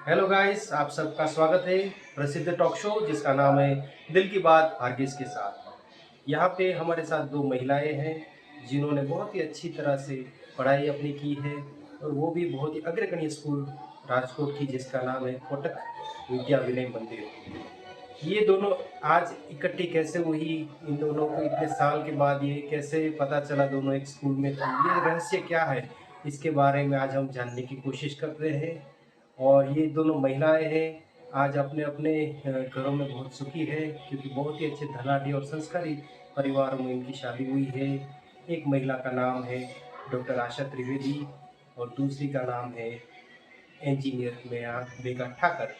Hello guys, आप सबका स्वागत है प्रसिद्ध टॉक शो जिसका नाम है दिल की बात भाग्यश के साथ। यहाँ पे हमारे साथ दो महिलाएं हैं जिन्होंने बहुत ही अच्छी तरह से पढ़ाई अपनी की है और वो भी बहुत ही अग्रगण्य स्कूल राजकोट की जिसका नाम है कोटक विद्या विनय मंदिर। ये दोनों आज इकट्ठी कैसे हुई, इन दोनों को इतने साल के बाद ये कैसे पता चला दोनों एक स्कूल में थे, ये रहस्य क्या है, इसके बारे में आज हम जानने की कोशिश कर रहे हैं। और ये दोनों महिलाएं हैं, आज अपने अपने घरों में बहुत सुखी है क्योंकि बहुत ही अच्छे धनाढ़ी और संस्कारी परिवारों में इनकी शादी हुई है। एक महिला का नाम है डॉक्टर आशा त्रिवेदी और दूसरी का नाम है इंजीनियर मेघा ठाकर।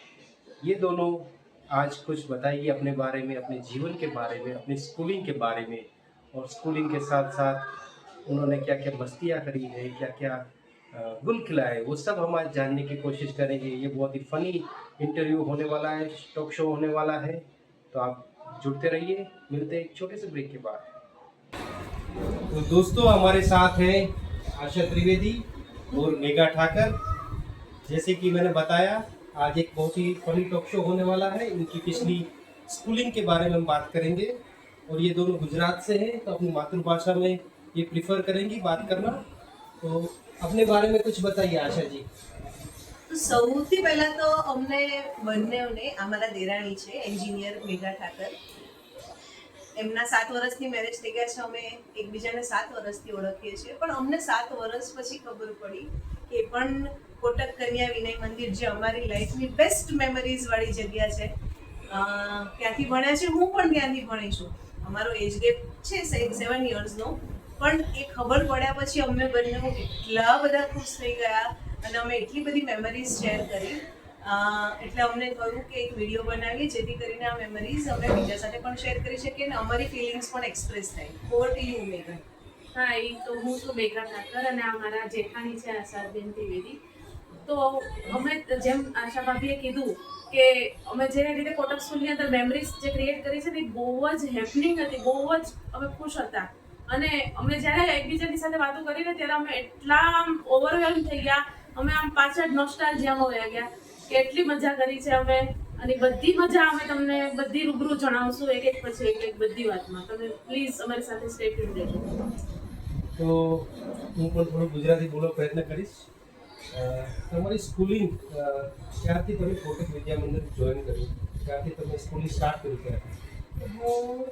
ये दोनों आज कुछ बताइए अपने बारे में, अपने जीवन के बारे में, अपनी स्कूलिंग के बारे में, और स्कूलिंग के साथ साथ उन्होंने क्या क्या मस्तियाँ करी है, क्या क्या गुल खिलाए, वो सब हम आज जानने की कोशिश करेंगे। ये बहुत ही फनी इंटरव्यू होने वाला है, टॉक शो होने वाला है, तो आप जुड़ते रहिए। मिलते हैं एक छोटे से ब्रेक के बाद। तो दोस्तों, हमारे साथ हैं आशा त्रिवेदी और मेघा ठाकर। जैसे कि मैंने बताया, आज एक बहुत ही फनी टॉक शो होने वाला है। इनकी पिछली स्कूलिंग के बारे में हम बात करेंगे और ये दोनों गुजरात से हैं तो अपनी मातृभाषा में ये प्रिफर करेंगी बात करना। तो अपने बारे में कुछ बताइए आशा जी। તો સૌથી પહેલા તો અમને બંનેઓને અમારા દેરાણી છે એન્જિનિયર મેઘા ઠાકર, એમના 7 વર્ષથી મેરેજ થઈ ગયા છે. અમે એકબીજાને 7 વર્ષથી ઓળખીએ છીએ, પણ અમને 7 વર્ષ પછી ખબર પડી કે એ પણ કોટક કન્યા વિનય મંદિર જે અમારી લાઈફની બેસ્ટ મેમરીઝ વાળી જગ્યા છે, ત્યાંથી ભણ્યા છે. હું પણ ત્યાંથી ભણી છું. અમારો એજ ગેપ છે 7 યર્સનો, પણ એ ખબર પડ્યા પછી અમે બંને એટલા બધા ખુશ થઈ ગયા અને અમે એટલી બધી મેમરીઝ શેર કરી. એટલે અમને કહ્યું કે એક વિડીયો બનાવીએ જેથી કરીને આ મેમરીઝ અમે બીજા સાથે પણ શેર કરી શકીએ અને અમારી ફિલિંગ્સ પણ એક્સપ્રેસ થાય. ઓવર ટુ યુ મેઘા. હા, એ તો હું છું મેઘા ઠાકર અને આ મારા જેઠાણી છે આશાબેન ત્રિવેદી. તો અમે જેમ આશા ભાભીએ કીધું કે અમે જે રીતે કોટક સ્કૂલની અંદર મેમરીઝ જે ક્રિએટ કરી છે ને એ બહુ જ હેપનિંગ હતી, બહુ જ અમે ખુશ હતા. અને અમે જ્યારે એકબીજાની સાથે વાતો કરીને ત્યારે અમે એટલા આમ ઓવરવેલ્મ થઈ ગયા, અમે આમ પાછળ નોસ્ટાલ્જિયામાં વયા ગયા કે એટલી મજા કરી છે અમે. અને બધી મજા અમે તમને બધી રૂબરૂ જણાવશું એક એક પછી એક બધી વાતમાં. તમે પ્લીઝ અમારી સાથે સ્ટે ટ્યુન રહેજો. તો હું પણ થોડું ગુજરાતી બોલવાનો પ્રયત્ન કરીશ. તમારી સ્કૂલિંગ ક્યારથી તમે કોટક વિદ્યા મંદિર જોઈન કર્યું, ક્યારથી તમે સ્કૂલિંગ સ્ટાર્ટ કર્યું ત્યારે? હું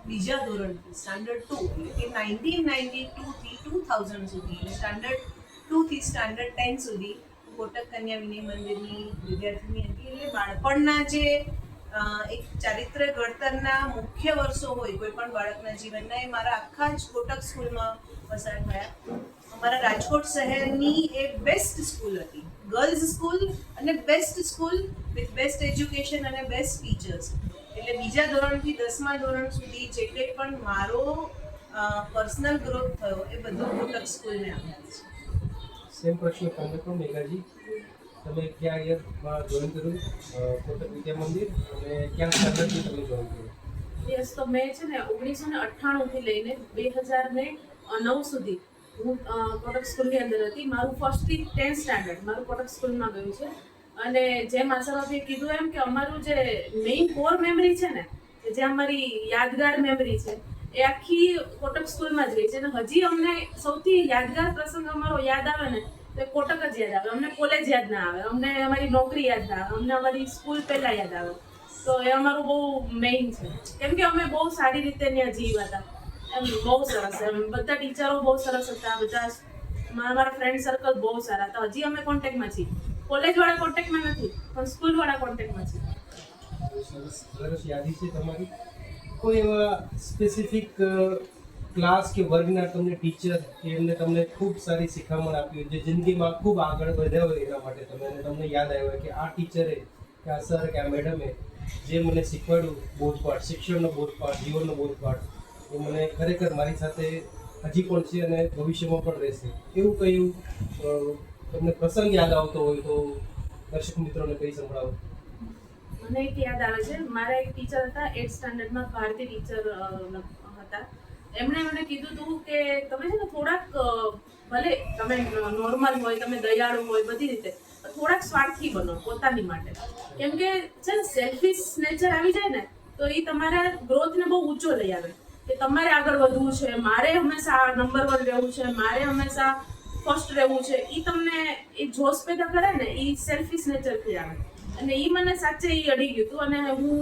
બીજા ધોરણથી સ્ટાન્ડર્ડ 2 એટલે કે 1992 થી 2000 સુધી, એટલે સ્ટાન્ડર્ડ 2 થી સ્ટાન્ડર્ડ 10 સુધી કોટક કન્યા વિનય મંદિરની વિદ્યાર્થીની હતી. એટલે બાળપણના જે એક ચારિત્ર ઘડતરના મુખ્ય વર્ષો હોય કોઈ પણ બાળકના જીવનના, એ મારા આખા જ કોટક સ્કૂલમાં પસાર થયા. અમારા રાજકોટ શહેરની એ બેસ્ટ સ્કૂલ હતી, ગર્લ્સ સ્કૂલ અને best school with best education અને બેસ્ટ ટીચર્સ. એટલે બીજા ધોરણથી 10મા ધોરણ સુધી જે કંઈ પણ મારો પર્સનલ ગ્રોથ થયો એ બધો કોટક સ્કૂલને આભારી છે. સેમ પ્રશ્ન તમને પણ મેઘાજી, તમે ક્યાં યરમાં જોઈન કર્યું કોટક વિદ્યા મંદિર અને ક્યાં સ્ટાન્ડર્ડથી તમે જોઈન કર્યું? યસ, તો મેં છે ને 1998 થી લઈને 2009 સુધી હું કોટક સ્કૂલની અંદર હતી. મારું ફર્સ્ટથી 10th સ્ટાન્ડર્ડ મારું કોટક સ્કૂલમાં ગયું છે. અને જેમ આશાભાભીએ કીધું એમ કે અમારું જે મેઇન કોર મેમરી છે ને, જે અમારી યાદગાર મેમરી છે, એ આખી કોટક સ્કૂલમાં જ રહી છે. અને હજી અમને સૌથી યાદગાર પ્રસંગ અમારો યાદ આવે ને તો કોટક જ યાદ આવે. અમને કોલેજ યાદ ના આવે, અમને અમારી નોકરી યાદ ના આવે, અમને અમારી સ્કૂલ પહેલાં યાદ આવે. તો એ અમારું બહુ મેઇન છે, કેમ કે અમે બહુ સારી રીતે ત્યાં જીવ્યા હતા. એમ બહુ સરસ, એમ બધા ટીચરો બહુ સરસ હતા, બધા મારા ફ્રેન્ડ સર્કલ બહુ સારા હતા. હજી અમે કોન્ટેક્ટમાં છીએ. કોલેજવાળા કોન્ટેક્ટમાં નથી, પણ સ્કૂલવાળા કોન્ટેક્ટમાં છીએ. સરસ યાદી છે તમારી. કોઈ એવા સ્પેસિફિક ક્લાસ કે વર્ગના તમને ટીચર કે એમને તમને ખૂબ સારી શિખામણ આપી હોય, જે જિંદગીમાં ખૂબ આગળ વધ્યા હોય એના માટે તમને યાદ આવ્યો કે આ ટીચરે કે આ સર કે આ મેડમે જે મને શીખવાડ્યું બોધપાઠ, શિક્ષણનો બોધપાઠ, જીવનનો બોધપાઠ, એ મને ખરેખર મારી સાથે હજી પણ છે અને ભવિષ્યમાં પણ રહેશે, એવું કયું તમને પ્રસંગ યાદ આવતો હોય તો દર્શક મિત્રોને કહી સંભળાવો. મને એક યાદ આવે છે, મારા એક ટીચર હતા 8th સ્ટાન્ડર્ડમાં, ભારતી ટીચર હતા. એમણે મને કીધું હતું કે તમે છે ને થોડાક ભલે તમે નોર્મલ હોય, તમે દયાળુ હોય બધી રીતે, થોડાક સ્વાર્થી બનો પોતાની માટે. કેમ કે છે ને સેલ્ફિશ નેચર આવી જાય ને તો એ તમારા ગ્રોથને બહુ ઊંચો લઈ આવે કે તમારે આગળ વધવું છે, મારે હંમેશા નંબર 1 રહેવું છે, મારે હંમેશા ફર્સ્ટ રહેવું છે. એ તમને એ જોશ પેદા કરે ને એ સેલ્ફિશ નેચરથી આવે. અને એ મને સાચે એ અડી ગયું હતું. અને હું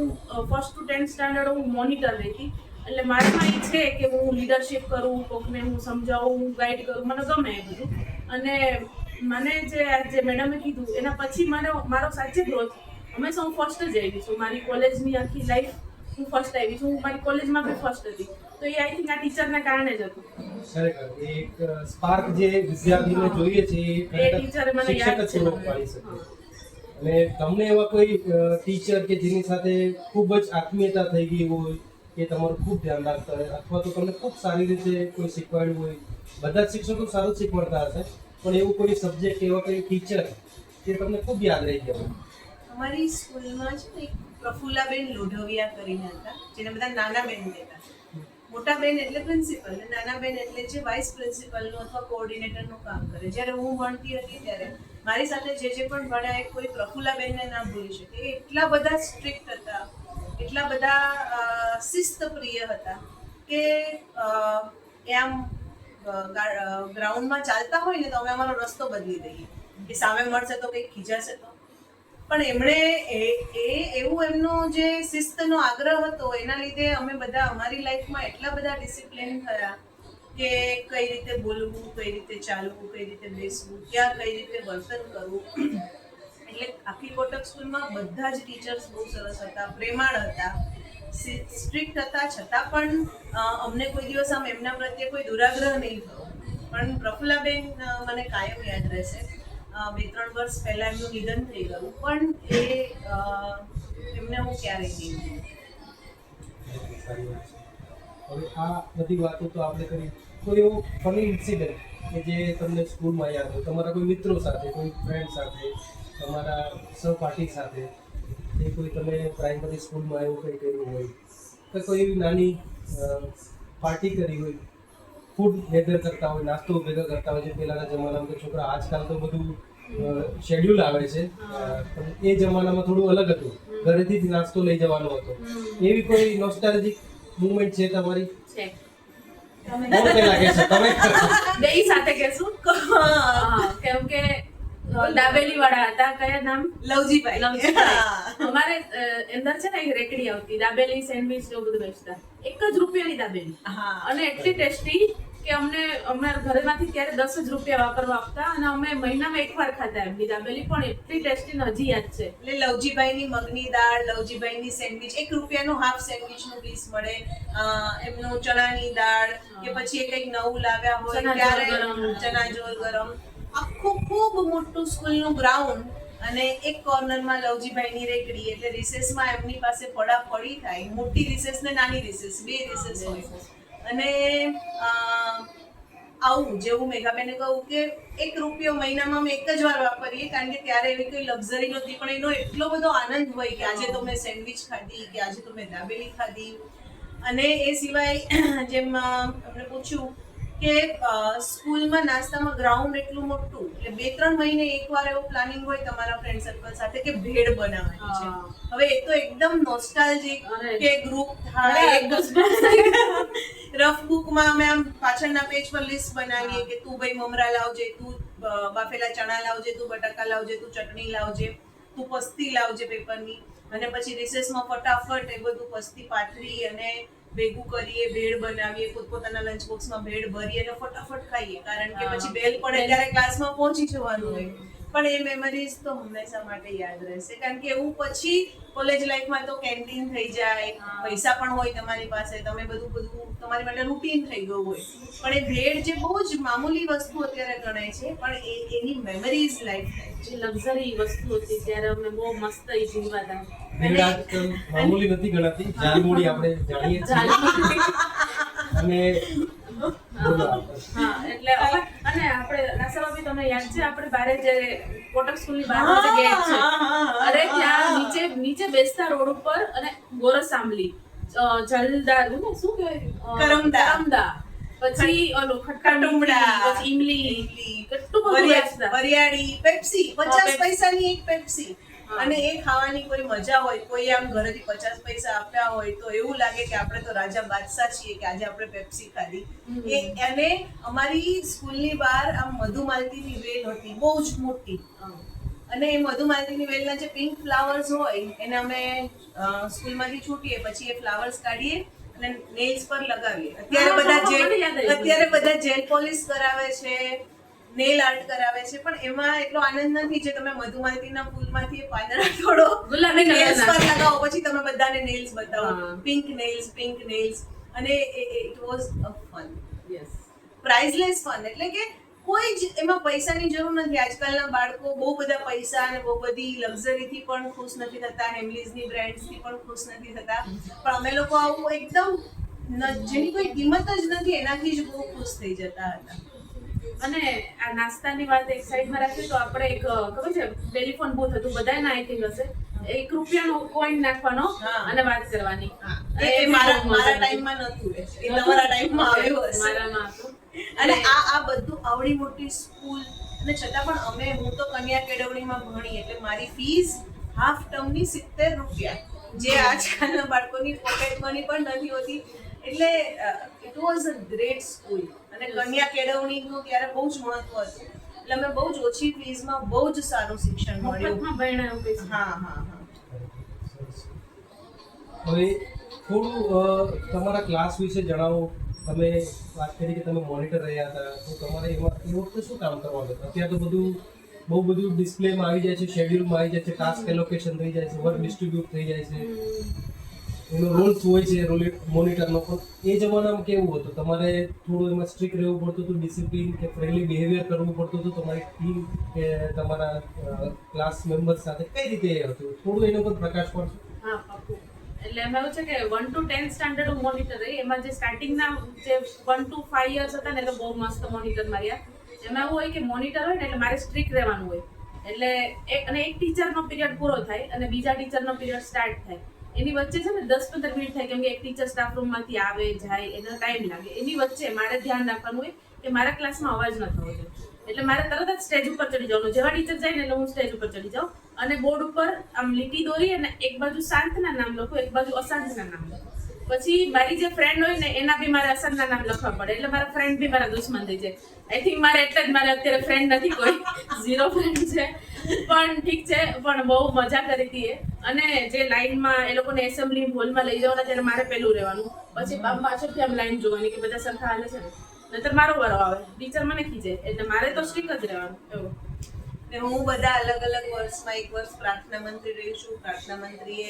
1st to 10th સ્ટાન્ડર્ડ હું મોનિટર રહી હતી. એટલે મારામાં એ છે કે હું લીડરશિપ કરું, કોકને હું સમજાવું, હું ગાઈડ કરું, મને ગમે એ બધું. અને મને જે મેડમે કીધું એના પછી મારો સાચે ગ્રોથ હંમેશા હું ફર્સ્ટ જ આવી છું. મારી કોલેજની આખી લાઈફ હું ફર્સ્ટ આવી છું. હું મારી કોલેજમાં બી ફર્સ્ટ હતી. તો એ આઈ થિંક આ ટીચરના કારણે જ હતું. ખરેખર એક સ્પાર્ક જે વિદ્યાર્થીને જોઈએ છે એ ટીચરે મને શિક્ષક યાદ જ છે. પૂરો પાડી શકે. અને તમને એવા કોઈ ટીચર કે જેની સાથે ખૂબ જ આત્મીયતા થઈ ગઈ હોય કે તમારું ખૂબ ધ્યાન રાખતા હોય અથવા તો તમને ખૂબ સારી રીતે કોઈ શીખવાડ્યું હોય? બધા જ શિક્ષકો સારું જ શીખવાડતા હશે, પણ એવું કોઈ સબ્જેક્ટ એવા કોઈ ટીચર જે તમને ખૂબ યાદ રહી ગયા હોય? અમારી સ્કૂલમાં છે ને એક પ્રફુલ્લાબેન લોઢવિયા કરીને હતા, જેને બધા નાના બેન કહેતા. મોટા બેન એટલે પ્રિન્સિપલ અને નાના બેન એટલે જે વાઇસ પ્રિન્સિપલનું અથવા કોઓર્ડિનેટરનું કામ કરે. જ્યારે હું ભણતી હતી ત્યારે મારી સાથે જે પણ ભણ્યા એ કોઈ પ્રફુલ્લાબેનને ના ભૂલી શકે. એ એટલા બધા સ્ટ્રિક્ટ હતા, એટલા બધા શિસ્તપ્રિય હતા કે એ આમ ગ્રાઉન્ડમાં ચાલતા હોય ને તો અમે અમારો રસ્તો બદલી દઈએ કે સામે મળશે તો કંઈક ખીજાશે તો. પણ એમણે એવું એમનો જે શિસ્તનો આગ્રહ હતો એના લીધે અમે બધા અમારી લાઈફમાં એટલા બધા ડિસિપ્લિન થયા કે કઈ રીતે બોલવું, કઈ રીતે ચાલવું, કઈ રીતે બેસવું, ક્યાં કઈ રીતે વર્તન કરવું. એટલે આખી કોટક સ્કૂલમાં બધા જ ટીચર્સ બહુ સરસ હતા, પ્રેમાળ હતા, સ્ટ્રિક્ટ હતા. છતાં પણ અમને કોઈ દિવસ આમ એમના પ્રત્યે કોઈ દુરાગ્રહ નહીં થયો. પણ પ્રફુલ્લાબેન મને કાયમ યાદ રહેશે. 2-3 વર્ષ પહેલા એમનું નિધન થઈ ગયું, પણ એમને હું ક્યારેય નહીં ભૂલું. હવે આ બધી વાતો તો આપણે કરી. કોઈ એવો ફની ઇન્સિડન્ટ કે જે તમને સ્કૂલમાં યાદ હોય, તમારા કોઈ મિત્રો સાથે, કોઈ ફ્રેન્ડ સાથે, તમારા સહપાઠી સાથે, જે કોઈ તમે પ્રાઇમરી સ્કૂલમાં એવું કંઈ કર્યું હોય કે કોઈ એવી નાની પાર્ટી કરી હોય, ફૂડ ગેધર કરતા હોય, નાસ્તો ભેગા કરતા હોય છે પહેલાંના જમાનામાં. તો છોકરા આજકાલ તો બધું શેડ્યુલ આવે છે, પણ એ જમાનામાં થોડું અલગ હતું. ઘરેથી જ નાસ્તો લઈ જવાનો હતો. એવી કોઈ નોસ્ટાલ્જિક મુવમેન્ટ છે તમારી? છે. કોણ પહેલા કહેશો, તમે? બેય સાથે કહેશું. કેમ કે દાબેલી વાળા હતા. કયા નામ? લવજીભાઈ. અમારે અંદર છે ને એક રેકડી આવતી, દાબેલી સેન્ડવીચ એવું બધું વેચતા. 1 જ રૂપિયાની દાબેલી અને એટલી ટેસ્ટી કે અમને અમારા ઘરેમાંથી ત્યારે 10 જ રૂપિયા વાપરવા આપતા અને અમે મહિનામાં એકવાર ખાતા એમની દાબેલી, પણ એટલી ટેસ્ટી હજી યાદ છે. એટલે લવજીભાઈની મગની દાળ, લવજીભાઈની સેન્ડવિચ, 1 રૂપિયાનું હાફ સેન્ડવિચનું પીસ મળે, એમનું ચણાની દાળ કે પછી એ કંઈક નવું લાવ્યા હોય ત્યારે ચના જોર ગરમ. આખું ખૂબ મોટું સ્કૂલનું ગ્રાઉન્ડ અને એક કોર્નરમાં લવજીભાઈની રેકડી. એટલે રિસેસમાં એમની પાસે પડાપડી થાય. મોટી રિસેસ ને નાની રિસેસ, 2 રિસેસ હોય. અને આવું જેવું મેઘાબેને કહું કે 1 રૂપિયો મહિનામાં અમે 1 જ વાર વાપરીએ, કારણ કે ત્યારે એવી કોઈ લક્ઝરી નહોતી. પણ એનો એટલો બધો આનંદ હોય કે આજે તો મેં સેન્ડવિચ ખાધી, કે આજે તો મેં દાબેલી ખાધી. અને એ સિવાય જેમ અમને પૂછ્યું કે સ્કૂલમાં નાસ્તામાં ગ્રાઉન્ડ એટલું મોટું, એટલે 2-3 મહિને એકવાર એવું પ્લાનિંગ હોય તમારા ફ્રેન્ડ સર્કલ સાથે કે ભેળ બનાવવાની છે. હવે એ તો એકદમ નોસ્ટાલ્જિક કે ગ્રુપ રફ બુકમાં અમે આમ પાછળના પેજ પર લિસ્ટ બનાવીએ કે તું ભાઈ મમરા લાવજે, તું બાફેલા ચણા લાવજે, તું બટાકા લાવજે, તું ચટણી લાવજે, તું પસ્તી લાવજે પેપરની. અને પછી રિસેસમાં ફટાફટ એ બધું પસ્તી પાથરી અને ભેગું કરીએ, ભેળ બનાવીએ, પોતપોતાના લંચ બોક્સમાં ભેળ ભરીએ અને ફટાફટ ખાઈએ, કારણ કે પછી બેલ પડે ત્યારે ક્લાસમાં પહોંચી જવાનું હોય. પણ એ મેમરીઝ તો હંમેશા માટે યાદ રહેશે, કારણ કે એવું પછી કોલેજ લાઈફમાં તો કેન્ટીન થઈ જાય, પૈસા પણ હોય તમારી પાસે, તમે બધું તમારી માટે રૂટીન થઈ ગયું હોય. પણ એ ભેળ જે બહુ જ મામૂલી વસ્તુ અત્યારે ગણાય છે, પણ એની મેમરીઝ લાઈફ જે લક્ઝરી વસ્તુ હતી ત્યારે અમે બહુ મસ્ત એ જીવતા. ભેળ આજકાલ મામૂલી નથી ગણાતી, જાડીમોડી આપણે જાણીએ છીએ. અને એટલે અને આપણે રાસામાં બી તમને યાદ છે આપણે બારે જે કોટક સ્કૂલની બહારનો જે ગેટ છે, અરે ત્યાં નીચે બેસતા રોડ ઉપર અને ગોરસ આંબલી જલદાર શું કહેવાય, કરમદા, પછી ઓલો ખટ્ટા ટુમડા, પછી ઈમલી કેટલું બધું વેચતા. વરિયાળી, પેપ્સી, 50 પેપ્સી. પૈસાની એક પેપ્સી. હા. અને એ ખાવાની કોઈ મજા હોય, કોઈ આમ ઘરેથી 50 પૈસા આપ્યા હોય તો એવું લાગે કે આપણે તો રાજા બાદશાહ છીએ કે આજે આપણે પેપ્સી ખાધી. અને અમારી સ્કૂલની બહાર આમ મધુમાલતીની વેલ હતી, બહુ જ મોટી. અને એ મધુમાલતીની વેલના જે પિંક ફ્લાવર્સ હોય એને અમે સ્કૂલમાંથી છૂટીએ પછી એ ફ્લાવર્સ કાઢીએ અને નેલ્સ પર લગાવીએ. અત્યારે બધા જેલ પોલિશ કરાવે છે, નેલ આર્ટ કરાવે છે, પણ એમાં એટલો આનંદ નથી જે તમે મધુમાલતીના ફૂલમાંથી એ પાંદડા તોડો, ગુલાબી નેલ્સ કલરના. પર લગાવો, પછી તમે બધાને નેલ્સ બતાવો, હા. Pink nails. અને it was a fun, Yes. Priceless fun. એટલે કે કોઈ જ એમાં પૈસાની જરૂર નથી. આજકાલના બાળકો બહુ બધા પૈસા અને બહુ બધી લક્ઝરીથી પણ ખુશ નથી થતા, હેમલીઝની બ્રાન્ડ્સથી પણ ખુશ નથી થતા, પણ અમે લોકો આવું એકદમ જેની કોઈ કિંમત જ નથી એનાથી જ બહુ ખુશ થઈ જતા હતા. અને આ નાસ્તાની વાત એક સાઈડમાં રાખીએ તો આપણે એક ખબર છે ટેલિફોન બૂથ હતું, બધાને આઈ થિંક હશે, 1 રૂપિયાનો કોઈન નાખવાનો હા. અને વાત કરવાની. એ મારા ટાઈમમાં નહોતું, એ તમારા ટાઈમમાં આવ્યું હશે. મારામાં હતું. અને આ બધું આવડી મોટી સ્કૂલ અને છતાં પણ હું તો કન્યા કેળવણીમાં ભણી એટલે મારી ફીસ હાફ ટર્મની 70 રૂપિયા, જે આજકાલના બાળકોની પોકેટ મની પણ નથી હોતી. એટલે it was a great school. અને કન્યા કેળવણીનું ત્યારે બહુ જ મહત્વ હતું. એટલે અમે બહુ જ ઓછી ફીસમાં બહુ જ સારું શિક્ષણ મળ્યું. મફતમાં ભણ્યા એવું કંઈ છે. હા. હવે થોડું તમારા ક્લાસ વિશે જણાવો. તમે વાત કરી કે તમે મોનિટર રહ્યા હતા, તો તમારે એમાં એ વખતે શું કામ કરવાનું હતું? અત્યારે તો બહુ બધું ડિસ્પ્લેમાં આવી જાય છે, શેડ્યુલમાં આવી જાય છે, ટાસ્ક એલોકેશન થઈ જાય છે, વર્ક ડિસ્ટ્રીબ્યુટ થઈ જાય છે, એનો રોલ્સ હોય છે મોનિટરનો. પણ એ જમાનામાં કેવું હતું? તમારે થોડું એમાં સ્ટ્રિક્ટ રહેવું પડતું હતું, ડિસિપ્લિન કે ફ્રેન્ડલી બિહેવિયર કરવું પડતું હતું તમારી ટીમ કે તમારા ક્લાસ મેમ્બર્સ સાથે? કઈ રીતે એ હતું? થોડું એના પર પ્રકાશ પાડશો? હા, પાક્કું. એટલે એમાં એવું છે કે 1 to 10 સ્ટાન્ડર્ડ હું મોનિટર રહી. એમાં જે સ્ટાર્ટિંગના જે 1 to 5 યર્સ હતા ને, એટલે બહુ મસ્ત મોનિટર માર્યા. એમાં એવું હોય કે મોનિટર હોય ને એટલે મારે સ્ટ્રિક્ટ રહેવાનું હોય. એટલે એક ટીચરનો પીરિયડ પૂરો થાય અને બીજા ટીચરનો પીરિયડ સ્ટાર્ટ થાય. એની વચ્ચે છે ને 10-15 મિનિટ થાય, કેમ કે એક ટીચર સ્ટાફ રૂમમાંથી આવે જાય, એનો ટાઈમ લાગે. એની વચ્ચે મારે ધ્યાન રાખવાનું હોય કે મારા ક્લાસમાં અવાજ ન થવો જોઈએ. એટલે મારે તરત જ સ્ટેજ ઉપર ચડી જવાનું. જેવા ટીચર જાય ને એટલે હું સ્ટેજ ઉપર ચડી જાઉં અને બોર્ડ ઉપર આમ લીટી દોરી અને એક બાજુ શાંતના નામ લખું, એક બાજુ અશાંતના નામ લખું. પછી મારી જે ફ્રેન્ડ હોય ને એના બી મારે અશાંતના નામ લખવા પડે, એટલે મારા ફ્રેન્ડ બી મારા દુશ્મન થઈ જાય. આઈ થિંક મારે એટલે જ મારે અત્યારે ફ્રેન્ડ નથી, કોઈ 0 ફ્રેન્ડ છે. પણ ઠીક છે, પણ બહુ મજા કરી હતી એ. અને જે લાઈનમાં એ લોકોને એસેમ્બલી હોલમાં લઈ જવાના ત્યારે મારે પેલું રહેવાનું, પછી પાછળથી આમ લાઈન જોવાની કે બધા સરખા હાલે છે ને, નહીતર મારો વારો આવે, ટીચર મને ખીજે. એટલે મારે તો સ્ટ્રિક્ટ જ રહેવાનું એવું. ને હું બધા અલગ વર્ષમાં એક વર્ષ પ્રાર્થના મંત્રી રહી છું. પ્રાર્થના મંત્રીએ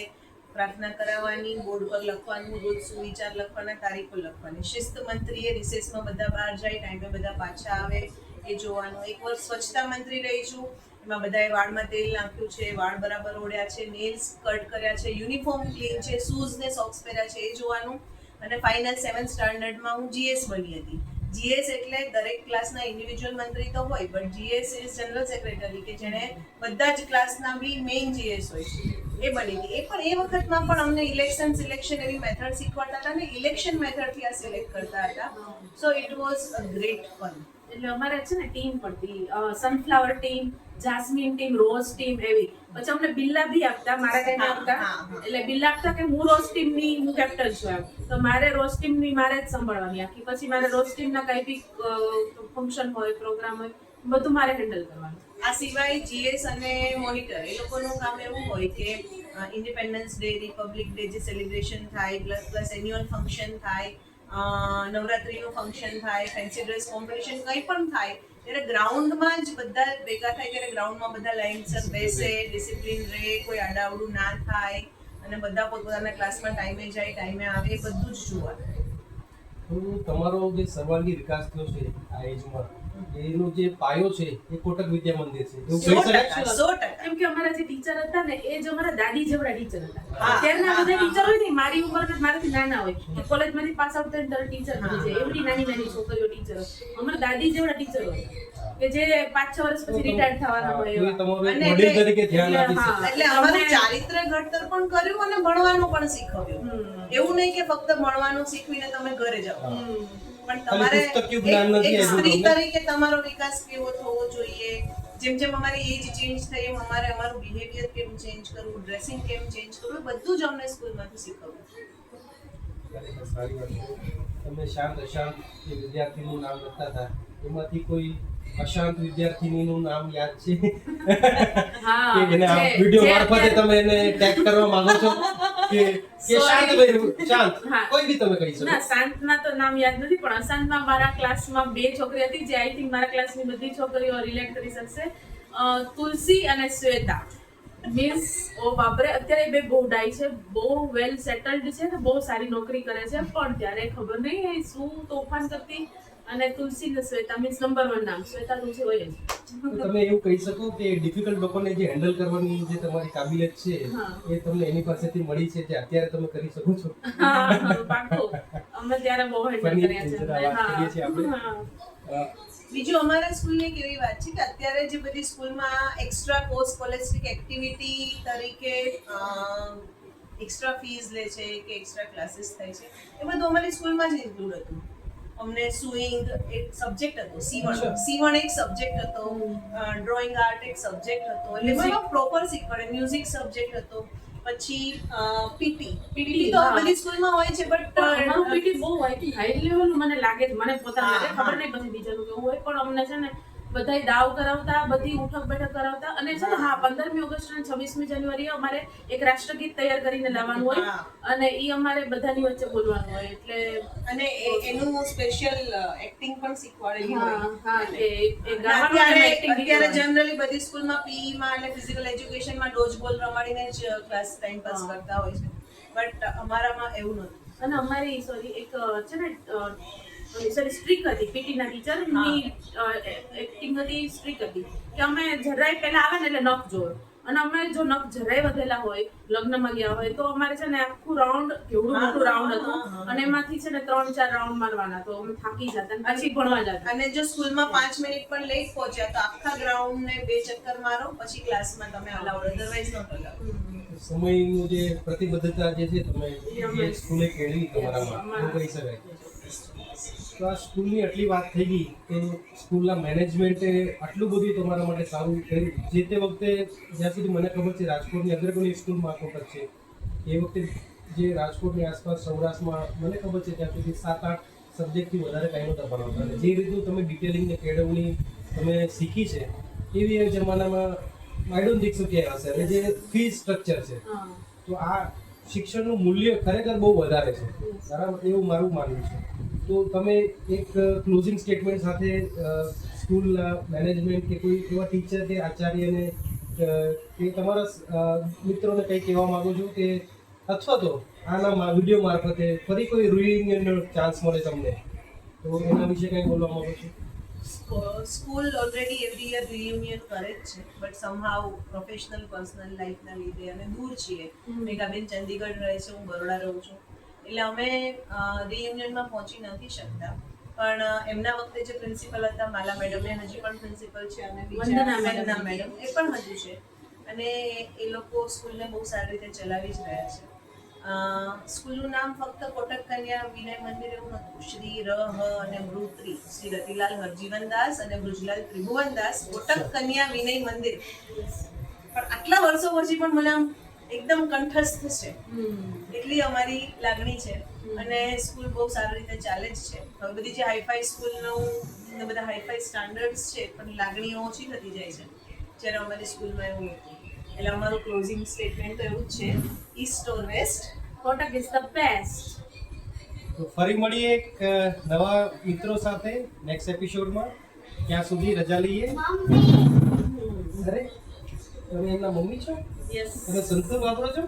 પ્રાર્થના કરાવવાની, બોર્ડ પર લખવાનું, રોજ સુવિચાર લખવાના, તારીખો લખવાની. શિસ્ત મંત્રીએ રિસેસમાં બધા બહાર જાય, ટાઈમે બધા પાછા આવે એ જોવાનું. એક વર્ષ સ્વચ્છતા મંત્રી રહી છું. એમાં બધાએ વાળમાં તેલ નાખ્યું છે, વાળ બરાબર ઓળ્યા છે, નેલ્સ કટ કર્યા છે, યુનિફોર્મ ક્લીન છે, શૂઝ ને સોક્સ પહેર્યા છે એ જોવાનું. અને ફાઇનલ 7th સ્ટાન્ડર્ડમાં હું જીએસ બની હતી. જીએસ એટલે દરેક ક્લાસના ઇન્ડિવિજ્યુઅલ મંત્રી તો હોય, but GS is general secretary, કે જેણે બધા જ ક્લાસના બી મેઇન જીએસ હોય એ બની હતી. એ વખતમાં પણ અમને સિલેક્શન એવી મેથડ શીખવાડતા હતા ને ઇલેક્શન મેથડથી આ સિલેક્ટ કરતા હતા. So it was a great fun. એટલે અમારે છે ને ટીમ પડતી, sunflower team, Jasmine team, rose team એવી. પછી અમને બિલ્લા બી આપતા, મારા ટાઈમે આપતા. એટલે બિલ્લા આપતા કે હું રોઝ ટીમની હું કેપ્ટન છું એમ, તો મારે રોઝ ટીમની મારે જ સંભાળવાની આખી. પછી મારે રોઝ ટીમના કઈ બી ફંક્શન હોય, પ્રોગ્રામ હોય, બધું મારે હેન્ડલ કરવાનું. આ સિવાય જીએસ અને મોનિટર એ લોકોનું કામ એવું હોય કે ઇન્ડિપેન્ડન્સ ડે, રિપબ્લિક ડે જે સેલિબ્રેશન થાય, પ્લસ એન્યુઅલ ફંક્શન થાય, નવરાત્રીનું ફંક્શન થાય, ફેન્સી ડ્રેસ કોમ્પિટિશન કંઈ પણ થાય, ત્યારે ગ્રાઉન્ડમાં જ બધા ભેગા થાય. ત્યારે ગ્રાઉન્ડમાં બધા લાઇનસર બેસે, ડિસિપ્લિન રહે, કોઈ આડાવડું ના થાય અને બધા પોતાના ક્લાસમાં ટાઈમે જાય, ટાઈમે આવે, એ બધું જ જોવાનું. તો તમારો જે સર્વાંગી વિકાસ થયો છે આ એજમાં, એનો જે પાયો છે એ કોટક વિદ્યા મંદિર છે, એવું કહી શકાય? 100%. કેમ કે અમારા જે ટીચર હતા ને એ જ અમારા દાદી જેવડા ટીચર હતા. હા. અત્યારના બધા ટીચર હોય ને મારી ઉંમરના મારાથી નાના હોય, કે કોલેજમાંથી પાસ આઉટ થઈને તરત ટીચર બની જાય, એવડી નાની છોકરીઓ ટીચર હોય. અમારા દાદી જેવડા ટીચર હોય કે જે 5-6 વર્ષ પછી રિટાયર થવાના હોય તો એ એવા. તમારું એક અને મોડેલ એટલે- તરીકે ધ્યાન આપી હા. શકે. એટલે અમારું ચારિત્ર ઘડતર પણ કર્યું અને ભણવાનું પણ શીખવ્યું. હમ. એવું નહીં કે ફક્ત ભણવાનું શીખવીને તમે ઘરે જાઓ. હમ. પણ ખાલી તમારે પુસ્તકીય જ્ઞાન નથી એક આવ્યું સ્ત્રી તમને. તરીકે તમારો વિકાસ કેવો થવો જોઈએ, જેમ જેમ અમારી એજ ચેન્જ થઈ એમ અમારે અમારું બિહેવિયર કેમ ચેન્જ કરવું, ડ્રેસિંગ કેમ ચેન્જ કરવું, એ બધું જ અમને સ્કૂલમાંથી શીખવવું. ખરેખર સારી વાત છે. તમે શાંત અશાંત જે વિદ્યાર્થીનું નામ લખતા હતા એમાંથી કોઈ અશાંત વિદ્યાર્થીનીનું નામ યાદ છે હા કે એને આ જે- વિડિયો જે મારફતે અત્યારે- તમે એને ટેગ કરવા માંગો છો કે શાંત Sorry. ભાઈ શાંત હા. કોઈ બી તમે કહી ના શકો. શાંતના તો નામ યાદ નથી, પણ અશાંતમાં મારા ક્લાસમાં 2 છોકરી હતી જે આઈ થિંક મારા ક્લાસની બધી છોકરીઓ રિલેટ કરી શકશે. તુલસી અને શ્વેતા. મીન્સ ઓ બાપરે, અત્યારે બે બહુ ડાઈ છે, બહુ વેલ સેટલડ છે ને બહુ સારી નોકરી કરે છે, પણ ત્યારે ખબર નહીં એ શું તોફાન કરતી. અને તુલસી ને શ્વેતા મીન્સ નંબર 1 નામ શ્વેતા તુલસી હોય જ. તો તમે એવું કહી શકો કે ડિફિકલ્ટ લોકોને જે હેન્ડલ કરવાની જે તમારી કાબિલિયત છે હા. એ તમને એની પાસેથી મળી છે જે અત્યારે તમે કરી શકો છો. હા, પાક્કું. અમે ત્યારે બહુ હેન્ડલ ફની કર્યા છે. જરા વાત કરીએ છીએ આપણે. હા. અ, બીજું અમારા સ્કૂલની એક એવી વાત છે કે અત્યારે જે બધી સ્કૂલમાં એક્સ્ટ્રા કોર્સ કોલેજિક એક્ટિવિટી તરીકે એક્સ્ટ્રા ફીસ લે છે કે એક્સ્ટ્રા ક્લાસીસ થાય છે, એ બધું અમારી સ્કૂલમાં જ ઇન્ક્લુડ હતું. અમને સ્વિંગ એક સબ્જેક્ટ હતો, સીવણ એક સબ્જેક્ટ હતો, ડ્રોઈંગ આર્ટ એક સબ્જેક્ટ હતો, એટલે એમાં પ્રોપર શીખવાડે. મ્યુઝિક સબ્જેક્ટ હતો, પછી પીટી તો હા. બધી સ્કૂલમાં હોય છે, બટ અમારું પીટી બહુ હાઈ લેવલ મને લાગે છે, મને પોતાને હા, ખબર હા. નહીં પછી બીજાનું કેવું હોય, પણ અમને છે ને બધાય દાવ કરાવતા, બધી ઉઠક બેઠક કરાવતા. અને છે ને હા 15મી ઓગસ્ટ અને 26મી જાન્યુઆરીએ અમારે એક રાષ્ટ્રગીત તૈયાર કરીને લાવવાનું હોય હા. અને ઈ અમારે બધાની વચ્ચે બોલવાનું હોય. એટલે અને એનું સ્પેશિયલ એક્ટિંગ પણ શીખવાડેલી હોય. હા હા એ ગાવાનું અને acting બી અત્યારે કરવાનું. જનરલી બધી સ્કૂલમાં પીઈ માં અને ફિઝિકલ એજ્યુકેશનમાં ડોજ બોલ રમાડીને જ ક્લાસ ટાઈમ પાસ હા. કરતા હોય છે, બટ અમારામાં એવું નહોતું. અને અમારી સોરી એક છે ને સોરી સ્ટ્રીક હતી પીટી ના ટીચર ની એક્ટિંગ હતી સ્ટ્રીક હતી કે અમે જરાય પહેલા આવે ને એટલે નખ જોવે, અને અમે જો નખ જરાય વધેલા હોય લગ્નમાં ગયા હોય તો અમારે છે ને આખું રાઉન્ડ કેવડું મોટું રાઉન્ડ હતું અને એમાંથી છે ને 3-4 રાઉન્ડ મારવાના, તો અમે થાકી જતા અને પછી ભણવા જતા. અને જો સ્કૂલમાં 5 મિનિટ પણ લેટ પહોંચ્યા તો આખા ગ્રાઉન્ડ ને 2 ચક્કર મારો પછી ક્લાસમાં તમે અલાઉડ, અધરવાઇઝ નોટ અલાઉડ. સમયનું જે પ્રતિબદ્ધતા જે છે તમે એ સ્કૂલે કેળવી તમારામાં એવું કહી શકાય. તો આ સ્કૂલની આટલી વાત થઈ ગઈ તો સ્કૂલના મેનેજમેન્ટે આટલું બધું તમારા માટે સારું કર્યું. જે તે વખતે જ્યાં સુધી મને ખબર છે રાજકોટની અગ્રગણ્ય સ્કૂલમાં આ વખત છે એ વખતે જે રાજકોટની આસપાસ સૌરાષ્ટ્રમાં મને ખબર છે ત્યાં સુધી 7-8 સબ્જેક્ટથી વધારે કાંઈ નહોતા ભણાવતા. અને જે રીતનું તમે ડિટેલિંગ ને કેળવણી તમે શીખી છે એવી એ જમાનામાં આઈ ડોન્ટ થિંક સો ક્યાંય હશે. અને જે ફી સ્ટ્રક્ચર છે હા. તો આ શિક્ષણનું મૂલ્ય ખરેખર બહુ વધારે છે, બરાબર, એવું મારું માનવું છે. તો તમે એક ક્લોઝિંગ સ્ટેટમેન્ટ સાથે સ્કૂલના મેનેજમેન્ટ કે કોઈ એવા ટીચર કે આચાર્યને કે તમારા મિત્રોને કંઈ કહેવા માંગો છો કે અથવા તો આના વિડીયો મારફતે ફરી કોઈ રિયુનિયનનો ચાન્સ મળે તમને તો એના વિશે કંઈ બોલવા માંગો છો? School already every year reunion કરે જ છે, બટ સમહાઉ પ્રોફેશનલ પર્સનલ લાઈફના લીધે અને દૂર છીએ. મેઘાબેન ચંદીગઢ રહે છે, હું બરોડા રહું છું, એટલે અમે રિયુનિયનમાં પહોંચી નથી શકતા. પણ એમના વખતે જે પ્રિન્સિપલ હતા માલા મેડમ, એ હજી પણ પ્રિન્સિપલ છે, અને વંદના વંદના મેડમ એ પણ હજુ છે, અને એ લોકો સ્કૂલને બહુ સારી રીતે ચલાવી જ રહ્યા છે. સ્કૂલનું નામ ફક્ત કોટક કન્યા વિનય મંદિર એવું નહોતું. શ્રી રહ અને મૃત્રી શ્રી રતિલાલ હરજીવનદાસ અને બૃજલાલ ત્રિભુવનદાસ કોટક કન્યા વિનય મંદિર. પણ આટલા વર્ષો પછી પણ મને આમ એકદમ કંઠસ્થ છે, એટલી અમારી લાગણી છે. અને સ્કૂલ બહુ સારી રીતે ચાલે જ છે. હવે બધી જે હાઈફાઈ સ્કૂલનું બધા હાઈફાઈ સ્ટાન્ડર્ડ્સ છે, પણ લાગણીઓ ઓછી થતી જાય છે, જ્યારે અમારી સ્કૂલમાં એવું હતું. એટલે અમારું ક્લોઝિંગ સ્ટેટમેન્ટ તો એવું જ છે, east or west, Kotak is the best. તો ફરી મળીએ એક નવા મિત્રો સાથે નેક્સ્ટ એપિસોડમાં. ત્યાં સુધી રજા લઈએ. અરે તમે એમના મમ્મી છો? યસ. તમે સંતૂર વાપરો છો?